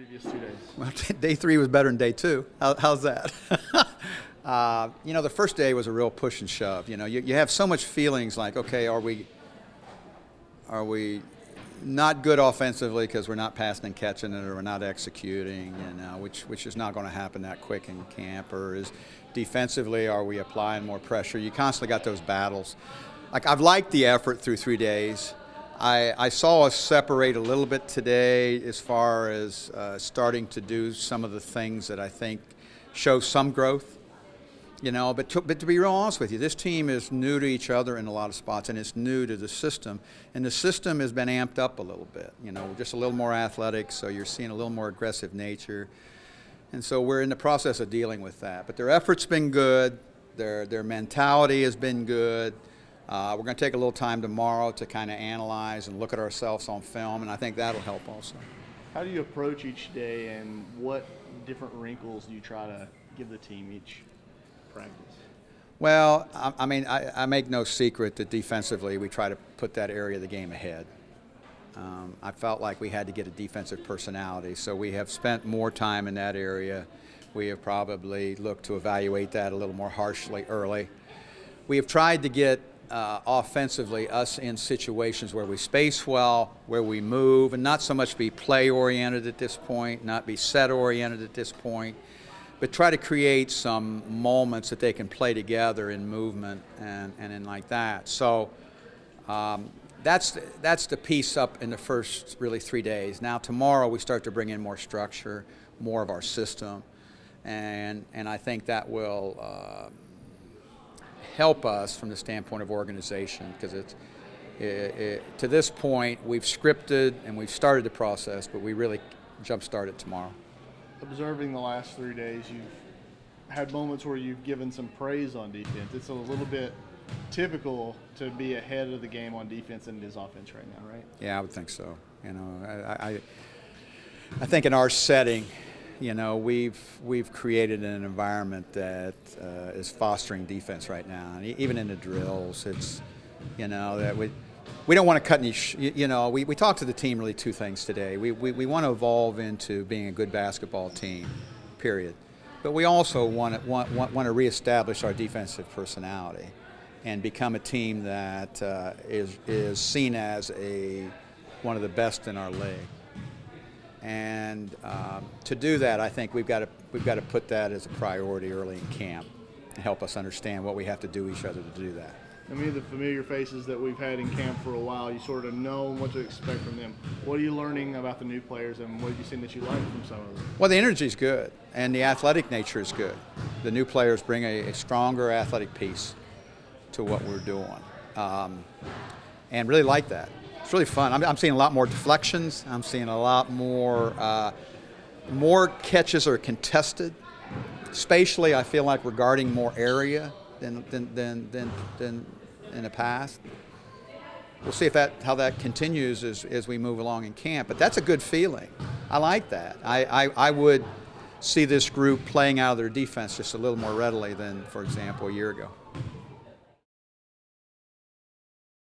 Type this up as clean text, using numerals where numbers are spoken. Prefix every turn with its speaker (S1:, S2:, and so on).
S1: previous 2 days?
S2: Well, day 3 was better than day 2. How's that? You know, the first day was a real push and shove. You know, you have so much feelings like, okay, are we not good offensively because we're not passing and catching it, or we're not executing, you know, which is not going to happen that quick in camp, or is defensively, are we applying more pressure? You constantly got those battles. Like, I've liked the effort through 3 days. I saw us separate a little bit today as far as starting to do some of the things that I think show some growth. You know, but to be real honest with you, this team is new to each other in a lot of spots, and it's new to the system. And the system has been amped up a little bit. You know, just a little more athletic, so you're seeing a little more aggressive nature. And so we're in the process of dealing with that. But their effort's been good. Their mentality has been good. We're going to take a little time tomorrow to kind of analyze and look at ourselves on film, and I think that'll help also.
S1: How do you approach each day, and what different wrinkles do you try to give the team each practice?
S2: Well, I mean, I make no secret that defensively we try to put that area of the game ahead. I felt like we had to get a defensive personality, so we have spent more time in that area. We have probably looked to evaluate that a little more harshly early. We have tried to get offensively us in situations where we space well, where we move, and not so much be play-oriented at this point, not be set-oriented at this point, but try to create some moments that they can play together in movement and in like that. So that's the piece up in the first really 3 days. Now tomorrow we start to bring in more structure, more of our system, and I think that will help us from the standpoint of organization, because to this point we've scripted and we've started the process, but we really jump-start it tomorrow.
S1: Observing the last 3 days, you've had moments where you've given some praise on defense. It's a little bit typical to be ahead of the game on defense than it is offense right now, right?
S2: Yeah, I would think so. You know, I think in our setting, you know, we've created an environment that is fostering defense right now. And even in the drills, it's, you know, that we don't want to cut any, you know, we talked to the team really 2 things today. We want to evolve into being a good basketball team, period. But we also want to reestablish our defensive personality and become a team that is seen as one of the best in our league. And to do that, I think we've got to put that as a priority early in camp and help us understand what we have to do each other to do that.
S1: I mean, the familiar faces that we've had in camp for a while, you sort of know what to expect from them. What are you learning about the new players, and what have you seen that you like from some of them?
S2: Well, the energy is good, and the athletic nature is good. The new players bring a stronger athletic piece to what we're doing, and really like that. It's really fun. I'm seeing a lot more deflections. I'm seeing a lot more catches are contested. Spatially, I feel like we're guarding more area than in the past. We'll see how that continues as we move along in camp, but that's a good feeling. I like that. I would see this group playing out of their defense just a little more readily than, for example, a year ago.